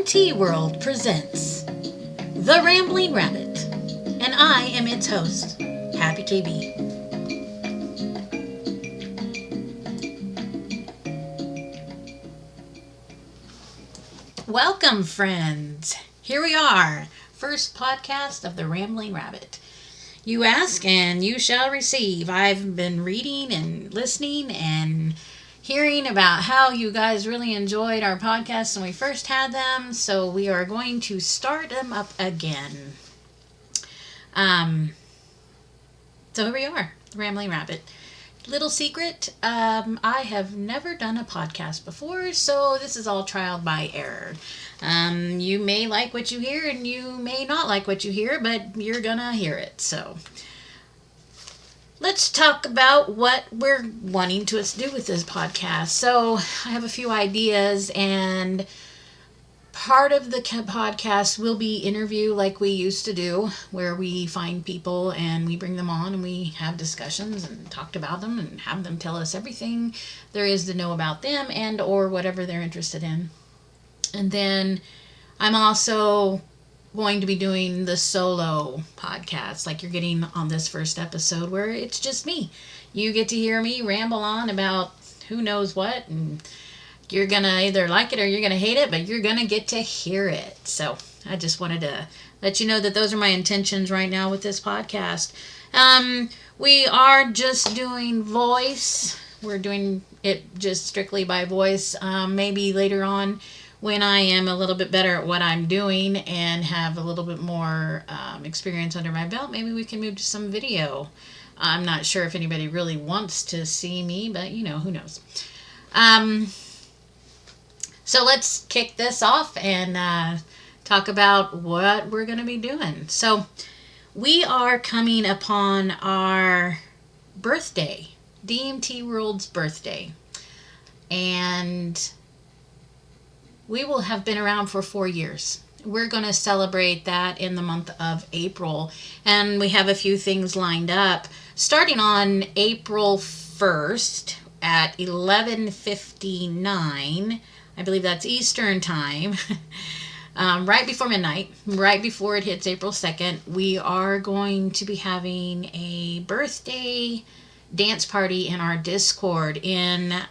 DMT World presents The Rambling Rabbit, and I am its host, HappyKB. Welcome, friends. Here we are, first podcast of The Rambling Rabbit. You ask and you shall receive. I've been reading and listening and hearing about how you guys really enjoyed our podcasts when we first had them, so we are going to start them up again. So here we are, Rambling Rabbit. Little secret, I have never done a podcast before, so this is all trial by error. You may like what you hear and you may not like what you hear, but you're gonna hear it, so let's talk about what we're wanting to do with this podcast. So I have a few ideas, and part of the podcast will be interview like we used to do, where we find people and we bring them on and we have discussions and talk about them and have them tell us everything there is to know about them and or whatever they're interested in. And then I'm also going to be doing the solo podcast like you're getting on this first episode, where it's just me. You get to hear me ramble on about who knows what, and you're gonna either like it or you're gonna hate it, but you're gonna get to hear it. So I just wanted to let you know that those are my intentions right now with this podcast. We are just doing voice. We're doing it just strictly by voice. Maybe later on, when I am a little bit better at what I'm doing and have a little bit more experience under my belt, maybe we can move to some video. I'm not sure if anybody really wants to see me, but you know, who knows. So let's kick this off and talk about what we're going to be doing. So we are coming upon our birthday, DMT World's birthday. And we will have been around for 4 years. We're going to celebrate that in the month of April. And we have a few things lined up. Starting on April 1st at 11:59, I believe that's Eastern time, right before midnight, right before it hits April 2nd, we are going to be having a birthday dance party in our Discord in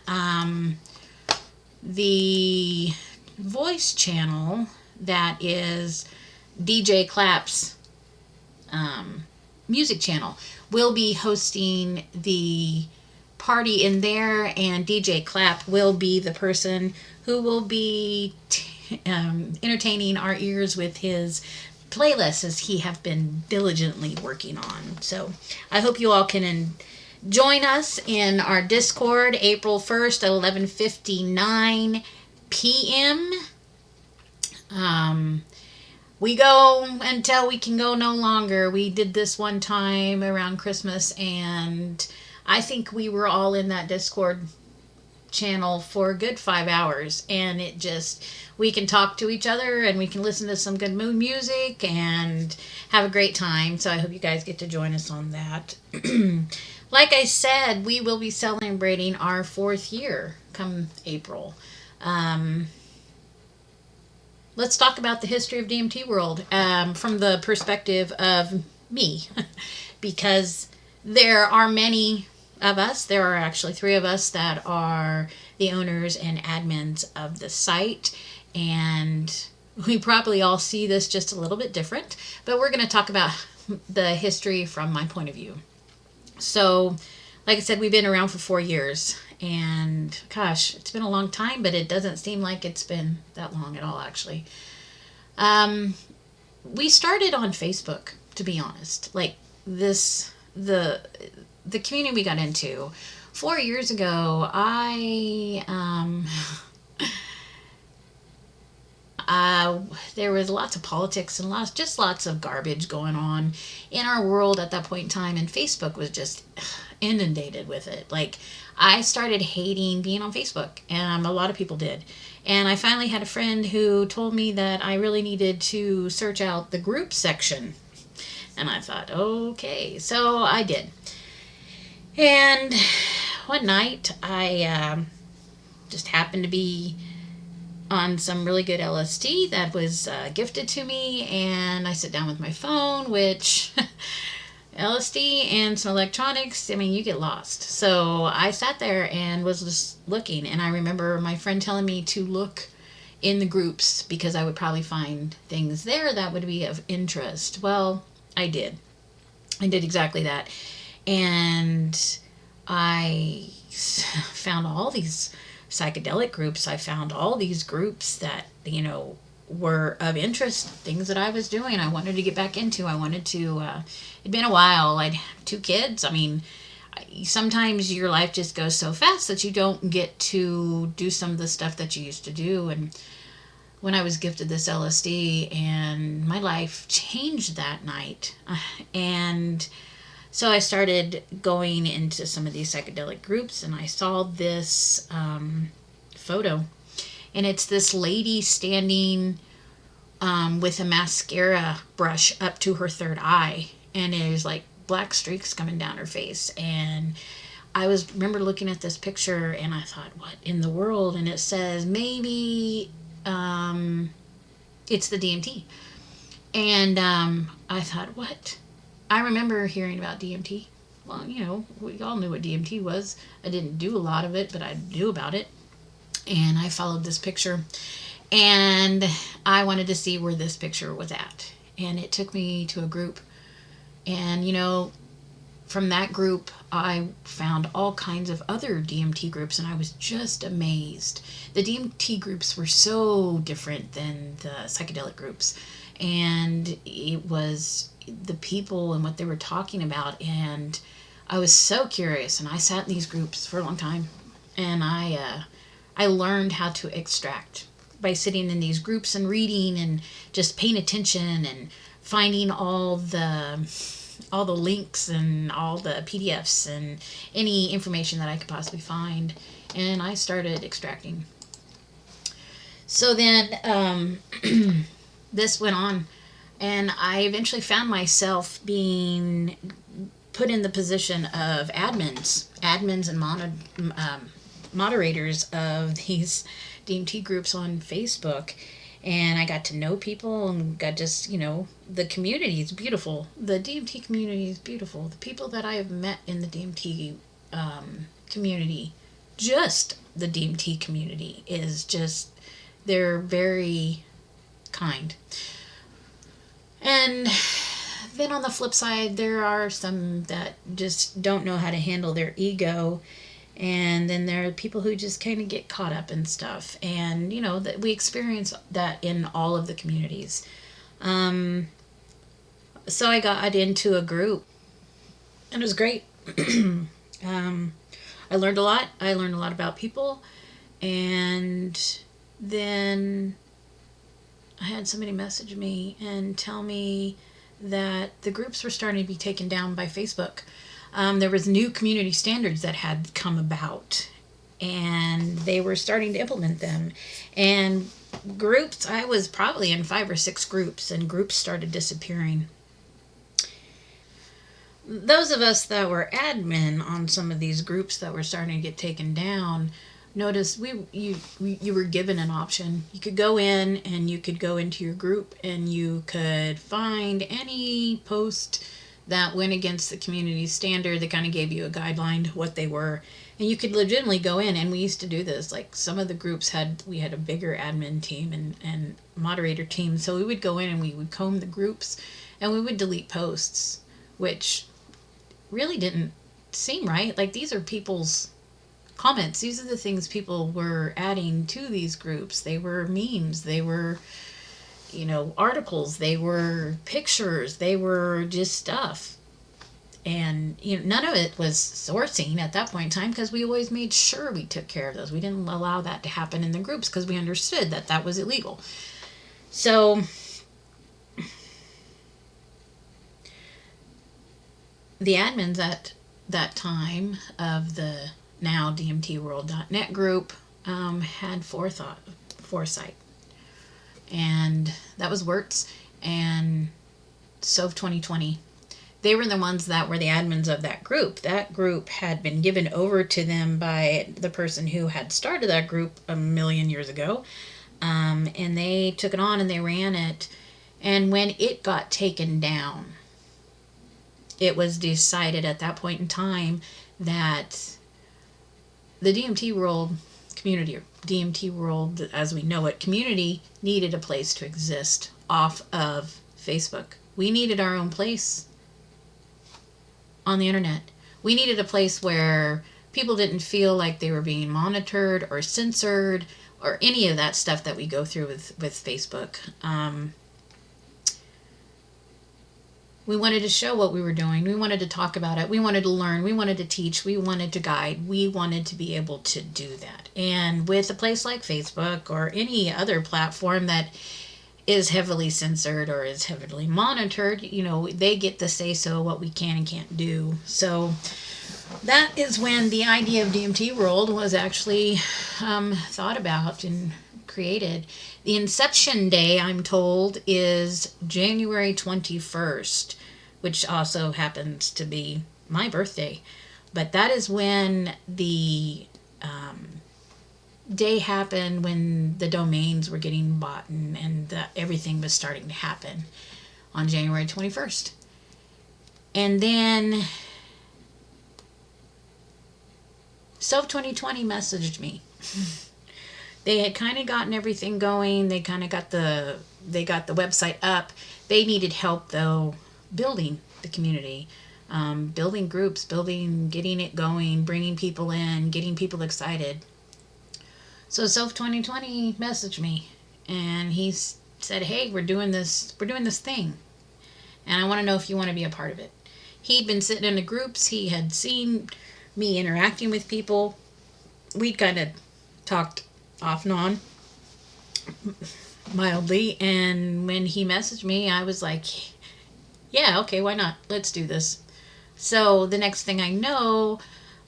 the voice channel that is DJ Clap's music channel. We'll be hosting the party in there, and DJ Clap will be the person who will be entertaining our ears with his playlists, as he have been diligently working on. So I hope you all can join us in our Discord April 1st at 11:59 p.m. We go until we can go no longer. We did this one time around Christmas, and I think we were all in that Discord channel for a good 5 hours, and we can talk to each other and we can listen to some good music and have a great time. So I hope you guys get to join us on that. Like I said, we will be celebrating our 4th year come April. Let's talk about the history of DMT World from the perspective of me, because there are many of us. There are actually 3 of us that are the owners and admins of the site, and we probably all see this just a little bit different, but we're going to talk about the history from my point of view. So, like I said, we've been around for 4 years, and gosh, it's been a long time, but it doesn't seem like it's been that long at all, actually. We started on Facebook, to be honest. Like the community we got into 4 years ago, there was lots of politics and lots of garbage going on in our world at that point in time, and Facebook was just inundated with it. Like, I started hating being on Facebook, and a lot of people did. And I finally had a friend who told me that I really needed to search out the group section. And I thought, okay, so I did. And one night, I just happened to be on some really good LSD that was gifted to me, and I sit down with my phone, which LSD and some electronics, I mean, you get lost. So I sat there and was just looking, and I remember my friend telling me to look in the groups because I would probably find things there that would be of interest. Well, I did. I did exactly that. And I found all these psychedelic groups. I found all these groups that, were of interest, things that I was doing, I wanted to get back into. I wanted to, it'd been a while. I'd have 2 kids. I mean, sometimes your life just goes so fast that you don't get to do some of the stuff that you used to do. And when I was gifted this LSD, and my life changed that night. And so I started going into some of these psychedelic groups, and I saw this photo. And it's this lady standing with a mascara brush up to her third eye. And there's like black streaks coming down her face. And I remember looking at this picture, and I thought, what in the world? And it says, maybe it's the DMT. And I thought, what? I remember hearing about DMT. Well, we all knew what DMT was. I didn't do a lot of it, but I knew about it. And I followed this picture, and I wanted to see where this picture was at. And it took me to a group. And, from that group, I found all kinds of other DMT groups, and I was just amazed. The DMT groups were so different than the psychedelic groups. And it was the people and what they were talking about. And I was so curious, and I sat in these groups for a long time. And I learned how to extract by sitting in these groups and reading and just paying attention and finding all the links and all the PDFs and any information that I could possibly find. And I started extracting. So then this went on, and I eventually found myself being put in the position of admins and moderators of these DMT groups on Facebook. And I got to know people and got just, the community is beautiful. The DMT community is beautiful. The people that I have met in the DMT community, just the DMT community, is just, they're very kind. And then on the flip side, there are some that just don't know how to handle their ego. And then there are people who just kind of get caught up in stuff. And, that we experience that in all of the communities. So I got into a group, and it was great. I learned a lot. I learned a lot about people. And then I had somebody message me and tell me that the groups were starting to be taken down by Facebook. There was new community standards that had come about, and they were starting to implement them. And groups, I was probably in 5 or 6 groups, and groups started disappearing. Those of us that were admin on some of these groups that were starting to get taken down, noticed you were given an option. You could go in, and you could go into your group, and you could find any post that went against the community standard that kind of gave you a guideline to what they were. And you could legitimately go in, and we used to do this. Like, some of the groups we had a bigger admin team and moderator team. So we would go in and we would comb the groups, and we would delete posts, which really didn't seem right. Like, these are people's comments. These are the things people were adding to these groups. They were memes. They were articles, they were pictures, they were just stuff. And, none of it was sourcing at that point in time, because we always made sure we took care of those. We didn't allow that to happen in the groups because we understood that that was illegal. So the admins at that time of the now DMTworld.net group had foresight. And that was Wirtz and Sove 2020. They were the ones that were the admins of that group. That group had been given over to them by the person who had started that group a million years ago. And they took it on and they ran it. And when it got taken down, it was decided at that point in time that the DMT world community, or DMT world as we know it, community, needed a place to exist off of Facebook. We needed our own place on the internet. We needed a place where people didn't feel like they were being monitored or censored or any of that stuff that we go through with Facebook. We wanted to show what we were doing. We wanted to talk about it. We wanted to learn. We wanted to teach. We wanted to guide. We wanted to be able to do that. And with a place like Facebook or any other platform that is heavily censored or is heavily monitored, they get the say so what we can and can't do. So that is when the idea of DMT World was actually thought about and created. The inception day, I'm told, is January 21st, which also happens to be my birthday. But that is when the day happened, when the domains were getting bought and everything was starting to happen on January 21st. And then Self 2020 messaged me. They had kind of gotten everything going. They kind of got the website up. They needed help though building the community, building groups, getting it going, bringing people in, getting people excited. So Self 2020 messaged me and he said, "Hey, we're doing this thing. And I want to know if you want to be a part of it." He'd been sitting in the groups. He had seen me interacting with people. We'd kind of talked off and on mildly, and when he messaged me, I was like, yeah, okay, why not? Let's do this. So the next thing I know,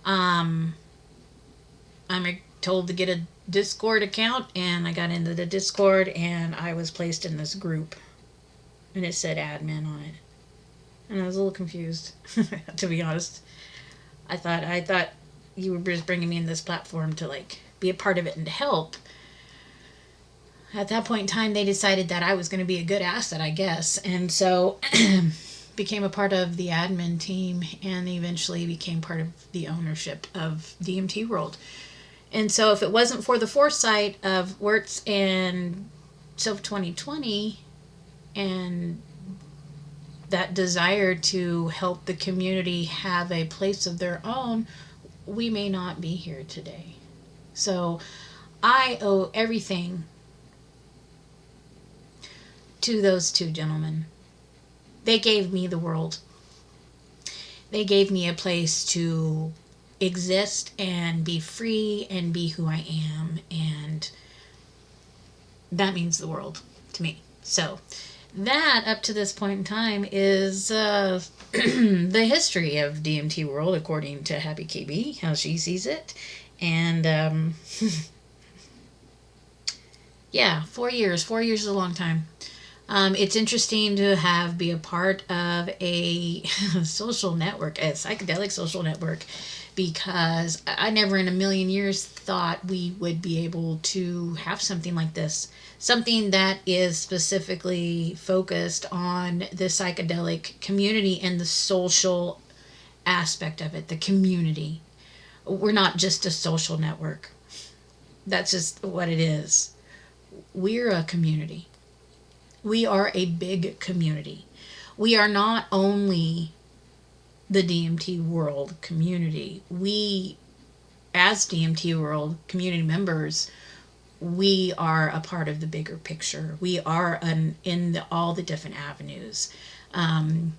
I'm told to get a Discord account, and I got into the Discord and I was placed in this group and it said admin on it, and I was a little confused to be honest. I thought you were just bringing me in this platform to be a part of it and to help. At that point in time, they decided that I was going to be a good asset, I guess. And so became a part of the admin team and eventually became part of the ownership of DMT World. And so if it wasn't for the foresight of Wirtz and Self 2020 and that desire to help the community have a place of their own, we may not be here today. So I owe everything to those two gentlemen. They gave me the world. They gave me a place to exist and be free and be who I am, and that means the world to me. So that, up to this point in time, is the history of DMT World according to HappyKB, how she sees it. And yeah, 4 years. 4 years is a long time. It's interesting to be a part of a social network, a psychedelic social network, because I never in a million years thought we would be able to have something like this. Something that is specifically focused on the psychedelic community and the social aspect of it, the community. We're not just a social network. That's just what it is. We're a community. We are a big community. We are not only the DMT World community. We, as DMT World community members, we are a part of the bigger picture. We are in all the different avenues. For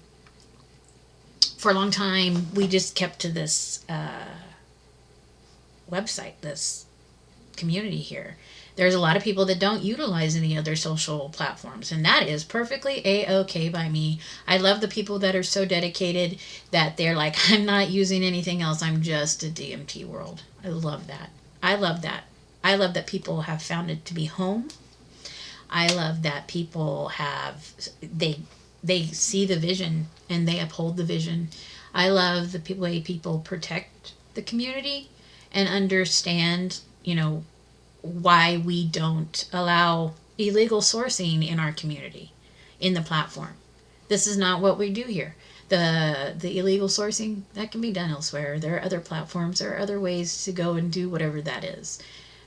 a long time, we just kept to this website, this community here. There's a lot of people that don't utilize any other social platforms, and that is perfectly A-okay by me. I love the people that are so dedicated that they're like, I'm not using anything else. I'm just a DMT World. I love that. I love that. I love that people have found it to be home. I love that people they see the vision and they uphold the vision. I love the way people protect the community and understand, why we don't allow illegal sourcing in our community, in the platform. This is not what we do here. The illegal sourcing, that can be done elsewhere. There are other platforms, there are other ways to go and do whatever that is.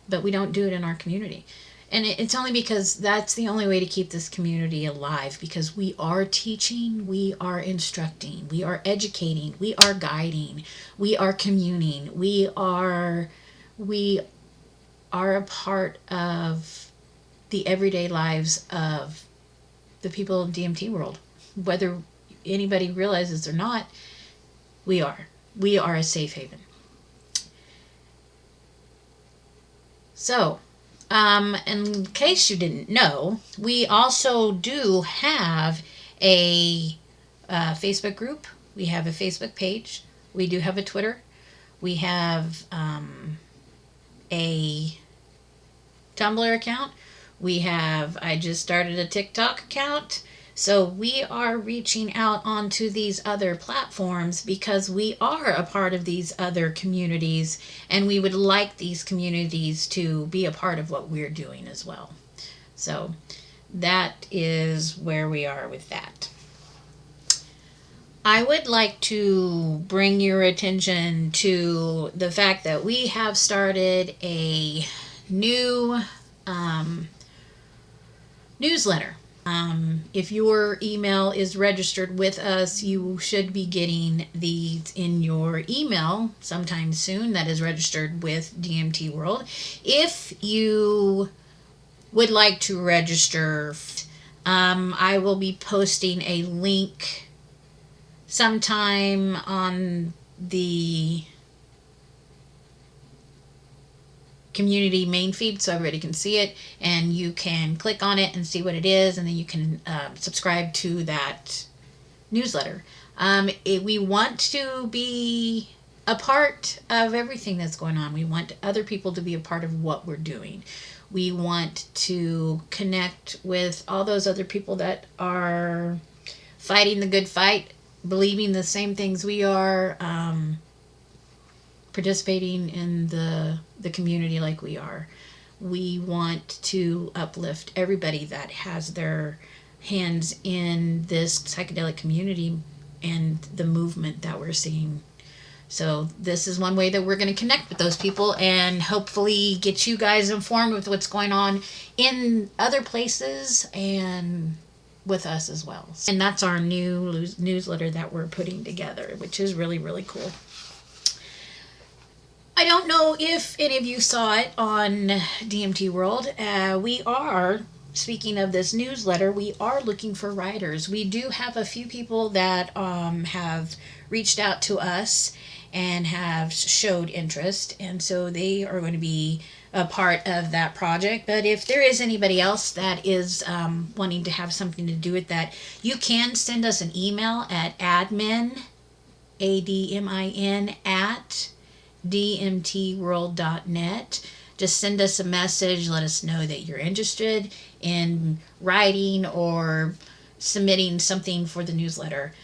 But we don't do it in our community. And it's only because that's the only way to keep this community alive, because we are teaching, we are instructing, we are educating, we are guiding, we are communing, we are a part of the everyday lives of the people of DMT world. Whether anybody realizes or not, we are. We are a safe haven. So, in case you didn't know, we also do have a Facebook group. We have a Facebook page. We do have a Twitter. We have a Tumblr account. I just started a TikTok account. So we are reaching out onto these other platforms because we are a part of these other communities, and we would like these communities to be a part of what we're doing as well. So that is where we are with that. I would like to bring your attention to the fact that we have started a new newsletter. If your email is registered with us, you should be getting these in your email sometime soon. That is registered with DMT World. If you would like to register, I will be posting a link sometime on the community main feed so everybody can see it, and you can click on it and see what it is, and then you can subscribe to that newsletter. We want to be a part of everything that's going on. We want other people to be a part of what we're doing. We want to connect with all those other people that are fighting the good fight, believing the same things we are, participating in the community like we are. We want to uplift everybody that has their hands in this psychedelic community and the movement that we're seeing. So this is one way that we're going to connect with those people and hopefully get you guys informed with what's going on in other places and with us as well. And that's our new newsletter that we're putting together, which is really, really cool. I don't know if any of you saw it on DMT World. We are, speaking of this newsletter, we are looking for writers. We do have a few people that have reached out to us and have showed interest, and so they are going to be a part of that project. But if there is anybody else that is wanting to have something to do with that, you can send us an email at admin, ADMIN, at dmtworld.net. Just send us a message, let us know that you're interested in writing or submitting something for the newsletter.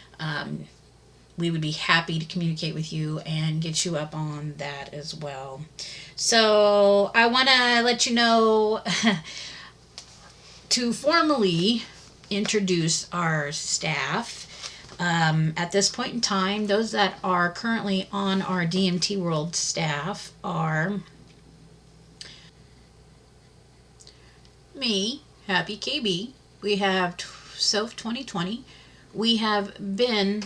We would be happy to communicate with you and get you up on that as well. So I want to let you know to formally introduce our staff. At this point in time, those that are currently on our DMT World staff are me, HappyKB. We have Self 2020. We have Ben.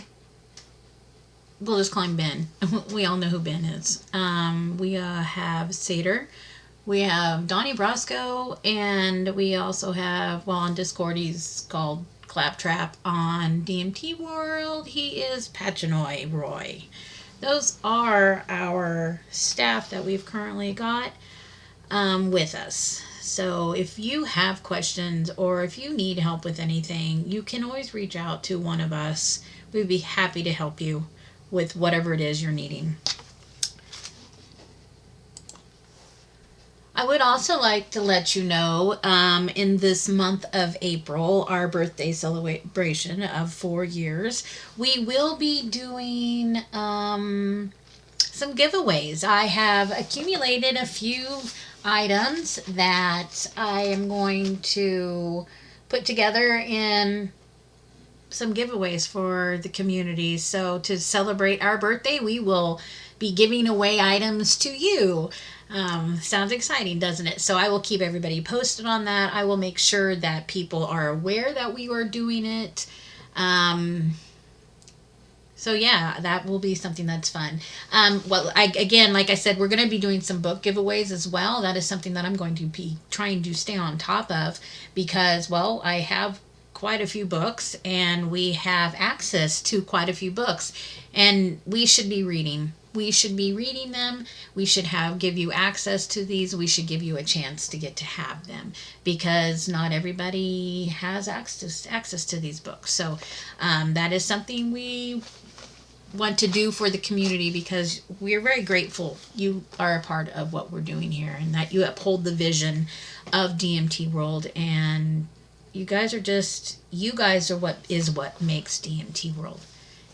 We'll just call him Ben. We all know who Ben is. We have Sater. We have Donnie Brasco. And we also have, well, on Discord, he's called Claptrap. On DMT World, he is Pachinoy Roy. Those are our staff that we've currently got with us. So if you have questions or if you need help with anything, you can always reach out to one of us. We'd be happy to help you with whatever it is you're needing. I would also like to let you know, in this month of April, our birthday celebration of 4 years, we will be doing some giveaways. I have accumulated a few items that I am going to put together in some giveaways for the community. So to celebrate our birthday, we will be giving away items to you. Sounds exciting, doesn't it? So I will keep everybody posted on that. I will make sure that people are aware that we are doing it. So yeah, that will be something that's fun. Again, like I said, we're going to be doing some book giveaways as well. That is something that I'm going to be trying to stay on top of because, well, I have quite a few books and we have access to quite a few books, and we should be reading. We should be reading them. We should give you access to these. We should give you a chance to get to have them because not everybody has access to these books. So that is something we want to do for the community because we're very grateful you are a part of what we're doing here and that you uphold the vision of DMT World, and you guys are what makes DMT World.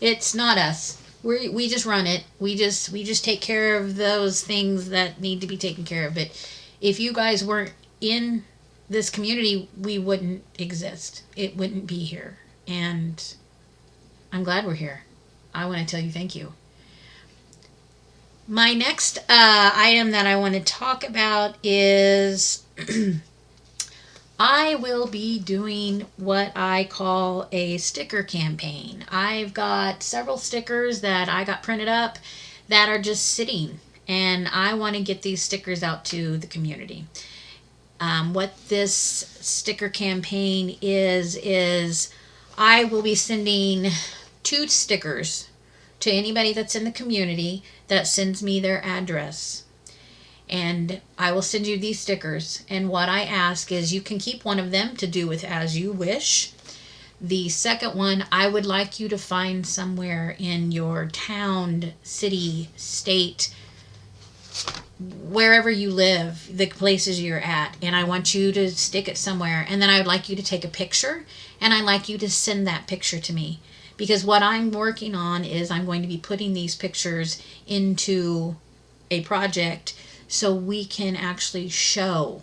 It's not us. We just run it. We just take care of those things that need to be taken care of. But if you guys weren't in this community, we wouldn't exist. It wouldn't be here. And I'm glad we're here. I want to tell you thank you. My next item that I want to talk about is I will be doing what I call a sticker campaign. I've got several stickers that I got printed up that are just sitting, and I want to get these stickers out to the community. What this sticker campaign is I will be sending 2 stickers to anybody that's in the community that sends me their address. And I will send you these stickers. And what I ask is you can keep one of them to do with as you wish. The second one, I would like you to find somewhere in your town, city, state, wherever you live, the places you're at, and I want you to stick it somewhere. And then I would like you to take a picture, and I'd like you to send that picture to me. Because what I'm working on is I'm going to be putting these pictures into a project so we can actually show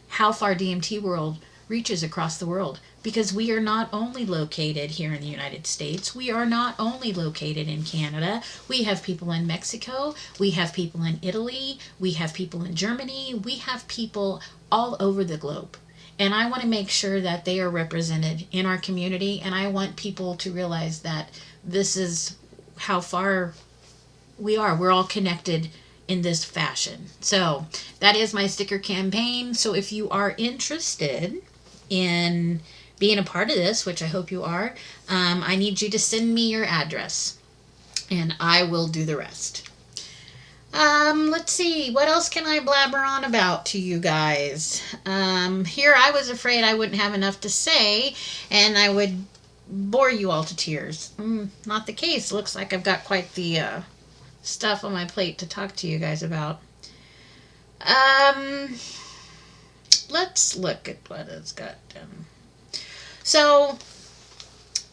how far DMT World reaches across the world. Because we are not only located here in the United States, we are not only located in Canada, we have people in Mexico, we have people in Italy, we have people in Germany, we have people all over the globe. And I want to make sure that they are represented in our community, and I want people to realize that this is how far we are. We're all connected in this fashion. So that is my sticker campaign. So if you are interested in being a part of this, which I hope you are, I need you to send me your address and I will do the rest. Let's see, what else can I blabber on about to you guys? Here I was afraid I wouldn't have enough to say and I would bore you all to tears. Not the case. Looks like I've got quite the stuff on my plate to talk to you guys about. Let's look at what it's got. So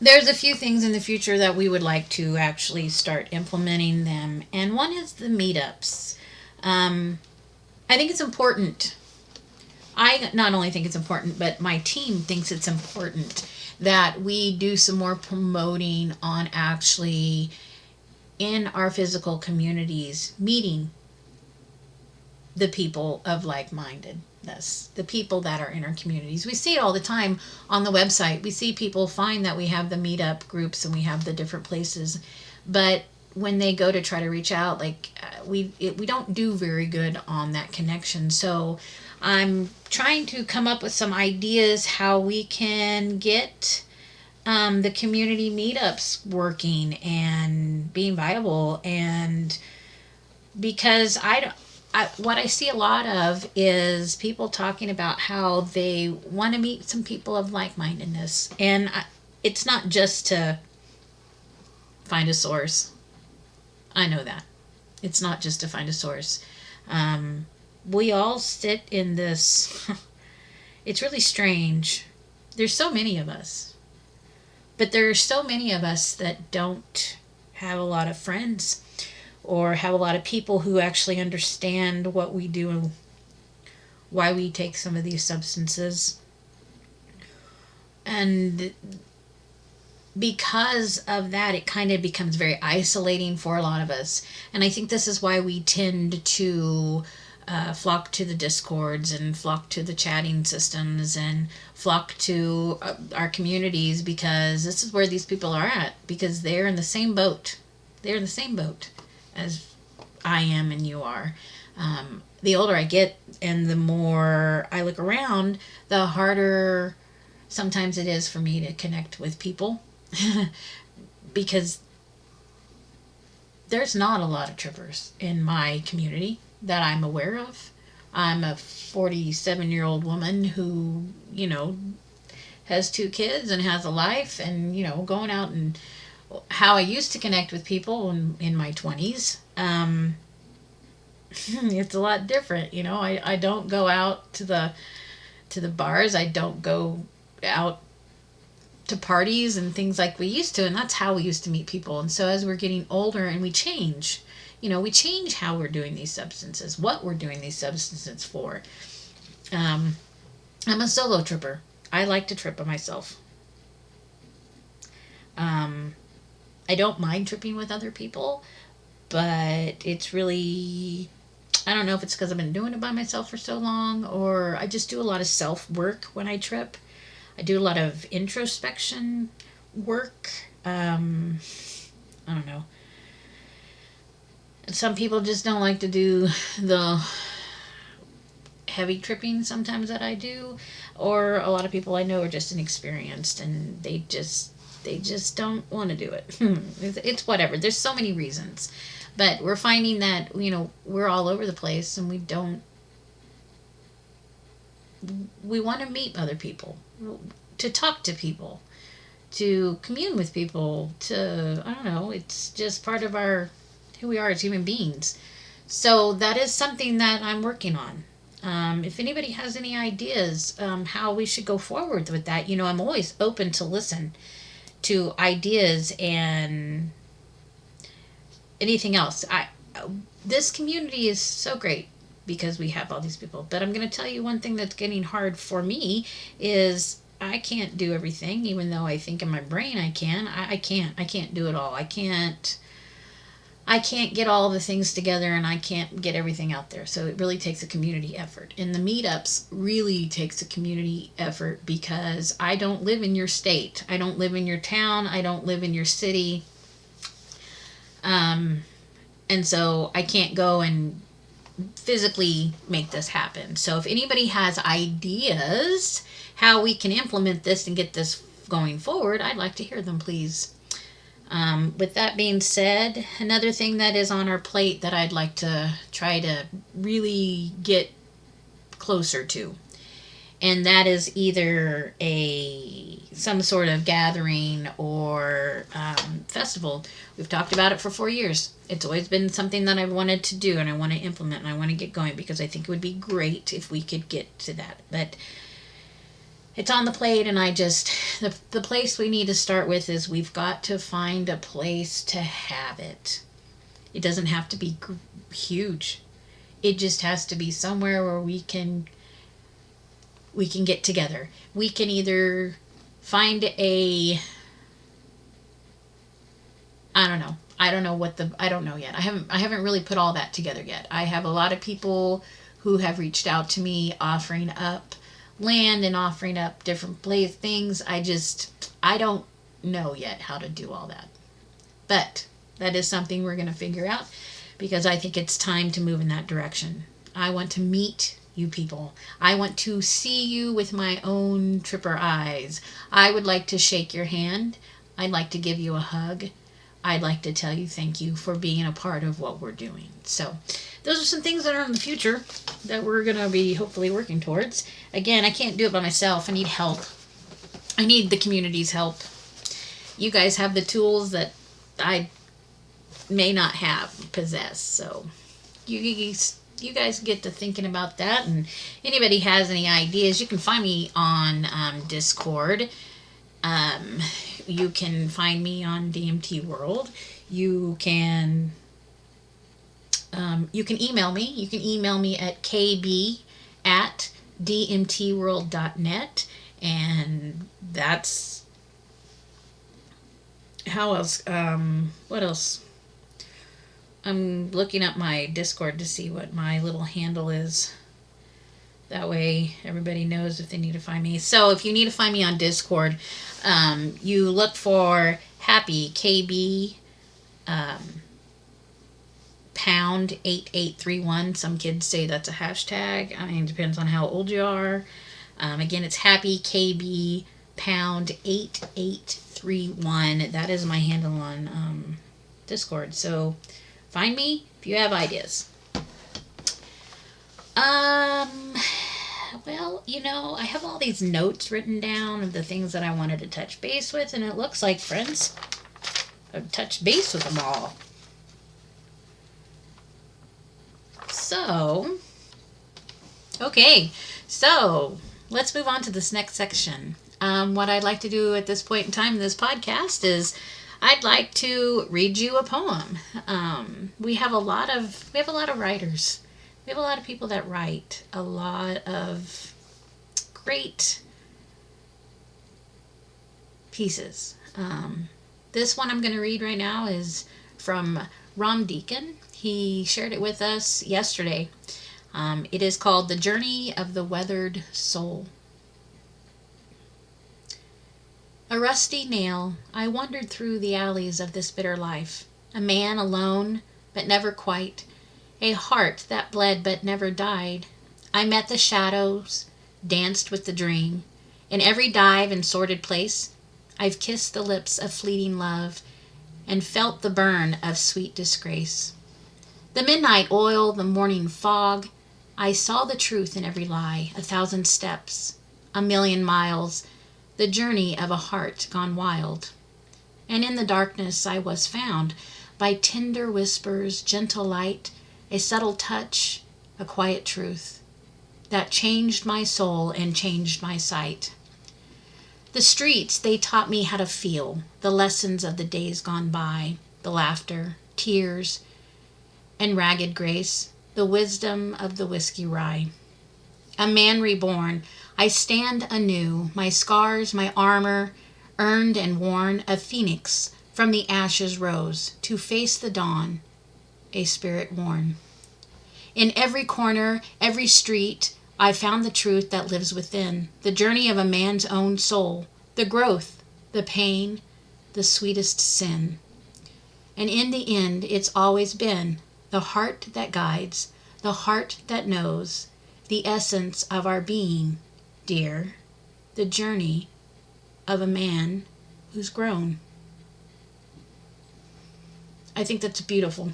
there's a few things in the future that we would like to actually start implementing them, and one is the meetups. I think it's important. I not only think it's important, but my team thinks it's important that we do some more promoting on actually in our physical communities meeting the people of like-mindedness, the people that are in our communities. We see it all the time on the website. We see people find that we have the meetup groups and we have the different places, but when they go to try to reach out, we don't do very good on that connection. So I'm trying to come up with some ideas how we can get the community meetups working and being viable. And because what I see a lot of is people talking about how they want to meet some people of like-mindedness. And it's not just to find a source. I know that. It's not just to find a source. We all sit in this. It's really strange. There's so many of us. But there are so many of us that don't have a lot of friends or have a lot of people who actually understand what we do why we take some of these substances. And because of that, it kind of becomes very isolating for a lot of us. And I think this is why we tend to flock to the discords and flock to the chatting systems and flock to our communities, because this is where these people are at, because they're in the same boat. They're in the same boat as I am and you are. The older I get and the more I look around, the harder sometimes it is for me to connect with people because there's not a lot of trippers in my community that I'm aware of. I'm a 47-year-old woman who, has 2 kids and has a life, and, going out and how I used to connect with people in my 20s. It's a lot different. I don't go out to the bars. I don't go out to parties and things like we used to, and that's how we used to meet people. And so as we're getting older and we change, we change how we're doing these substances, what we're doing these substances for. I'm a solo tripper. I like to trip by myself. I don't mind tripping with other people, but it's really, I don't know if it's because I've been doing it by myself for so long, or I just do a lot of self-work when I trip. I do a lot of introspection work. I don't know. Some people just don't like to do the heavy tripping sometimes that I do, or a lot of people I know are just inexperienced and they just don't want to do it. It's whatever. There's so many reasons, but we're finding that we're all over the place, and we want to meet other people, to talk to people, to commune with people, I don't know, it's just part of who we are as human beings. So that is something that I'm working on. If anybody has any ideas how we should go forward with that, I'm always open to listen to ideas and anything else. This community is so great because we have all these people. But I'm going to tell you one thing that's getting hard for me is I can't do everything, even though I think in my brain I can. I can't do it all. I can't get all the things together, and I can't get everything out there. So it really takes a community effort. And the meetups really takes a community effort, because I don't live in your state. I don't live in your town. I don't live in your city. And so I can't go and physically make this happen. So if anybody has ideas how we can implement this and get this going forward, I'd like to hear them, please. With that being said, another thing that is on our plate that I'd like to try to really get closer to, and that is either some sort of gathering or festival. We've talked about it for 4 years. It's always been something that I've wanted to do, and I want to implement, and I want to get going, because I think it would be great if we could get to that. But it's on the plate, and the place we need to start with is we've got to find a place to have it. It doesn't have to be huge. It just has to be somewhere where we can get together. We can either find I don't know. I don't know yet. I haven't really put all that together yet. I have a lot of people who have reached out to me offering up land and offering up different things. I don't know yet how to do all that. But that is something we're going to figure out, because I think it's time to move in that direction. I want to meet you people. I want to see you with my own tripper eyes. I would like to shake your hand. I'd like to give you a hug. I'd like to tell you thank you for being a part of what we're doing. So those are some things that are in the future that we're going to be hopefully working towards. Again, I can't do it by myself. I need help. I need the community's help. You guys have the tools that I may not possess. So you guys get to thinking about that. And anybody has any ideas, you can find me on Discord. You can find me on DMT World. You can email me. You can email me at kb at dmtworld.net. And that's how else. What else? I'm looking up my Discord to see what my little handle is. That way everybody knows if they need to find me. So if you need to find me on Discord, you look for HappyKB pound 8831. Some kids say that's a hashtag. I mean, it depends on how old you are. Again, it's HappyKB pound 8831. That is my handle on Discord. So find me if you have ideas. Well, I have all these notes written down of the things that I wanted to touch base with, and it looks like, friends, I've touched base with them all. So, okay, so let's move on to this next section. What I'd like to do at this point in time in this podcast is I'd like to read you a poem. We have a lot of writers. We have a lot of people that write a lot of great pieces. This one I'm going to read right now is from Ram Deacon. He shared it with us yesterday. It is called The Journey of the Weathered Soul. A rusty nail, I wandered through the alleys of this bitter life. A man alone, but never quite. A heart that bled but never died. I met the shadows, danced with the dream. In every dive and sordid place, I've kissed the lips of fleeting love and felt the burn of sweet disgrace. The midnight oil, the morning fog, I saw the truth in every lie, 1,000 steps, 1,000,000 miles, the journey of a heart gone wild. And in the darkness I was found by tender whispers, gentle light, a subtle touch, a quiet truth that changed my soul and changed my sight. The streets, they taught me how to feel, the lessons of the days gone by, the laughter, tears, and ragged grace, the wisdom of the whiskey rye. A man reborn, I stand anew, my scars, my armor, earned and worn, a phoenix from the ashes rose, to face the dawn, a spirit worn. In every corner, every street, I found the truth that lives within, the journey of a man's own soul, the growth, the pain, the sweetest sin. And in the end, it's always been the heart that guides, the heart that knows, the essence of our being, dear, the journey of a man who's grown. I think that's beautiful.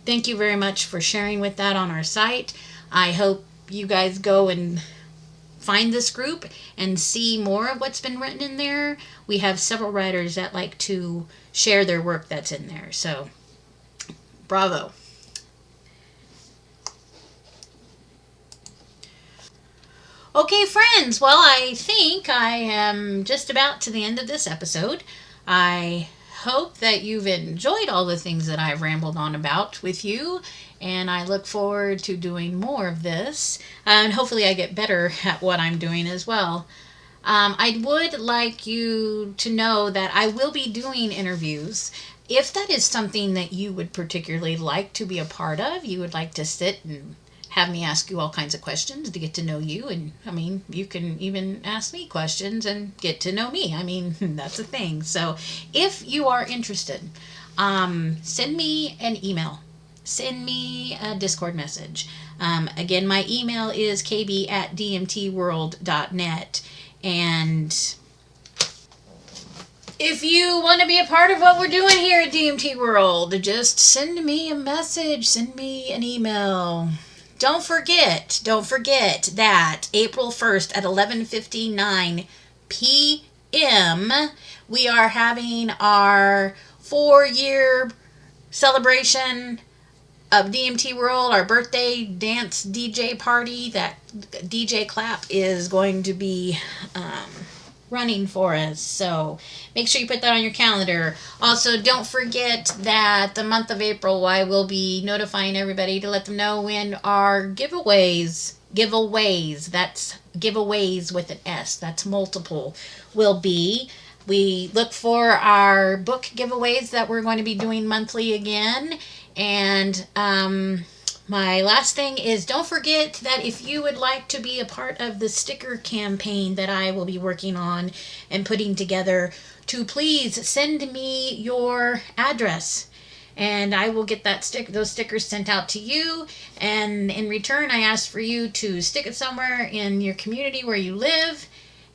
Thank you very much for sharing with that on our site. I hope you guys go and find this group and see more of what's been written in there. We have several writers that like to share their work that's in there. So, bravo. Okay, friends. Well, I think I am just about to the end of this episode. I hope that you've enjoyed all the things that I've rambled on about with you, and I look forward to doing more of this, and hopefully I get better at what I'm doing as well. I would like you to know that I will be doing interviews. If that is something that you would particularly like to be a part of, you would like to sit and have me ask you all kinds of questions to get to know you, and I mean, you can even ask me questions and get to know me. I mean, that's a thing. So if you are interested, send me an email. Send me a Discord message. Again, my email is kb@dmtworld.net. And if you want to be a part of what we're doing here at DMT World, just send me a message. Send me an email. Don't forget that April 1st at 11:59 p.m. we are having our 4-year celebration of DMT World, our birthday dance DJ party that DJ Clap is going to be running for us. So make sure you put that on your calendar. Also, don't forget that the month of April, I will be notifying everybody to let them know when our giveaways giveaways, that's giveaways with an S, that's multiple, will be. We look for our book giveaways that we're going to be doing monthly again. And my last thing is, don't forget that if you would like to be a part of the sticker campaign that I will be working on and putting together, to please send me your address. And I will get those stickers sent out to you. And in return, I ask for you to stick it somewhere in your community where you live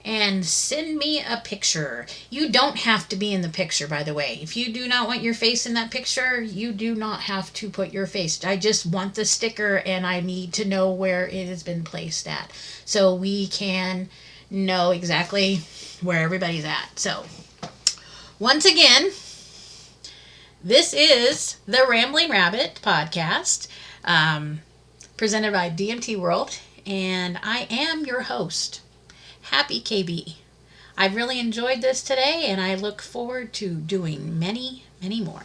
and send me a picture. You don't have to be in the picture, by the way. If you do not want your face in that picture, you do not have to put your face. I just want the sticker, and I need to know where it has been placed at, so we can know exactly where everybody's at. So, once again, this is the Rambling Rabbit podcast, presented by DMT World, and I am your host, HappyKB. I've really enjoyed this today, and I look forward to doing many, many more.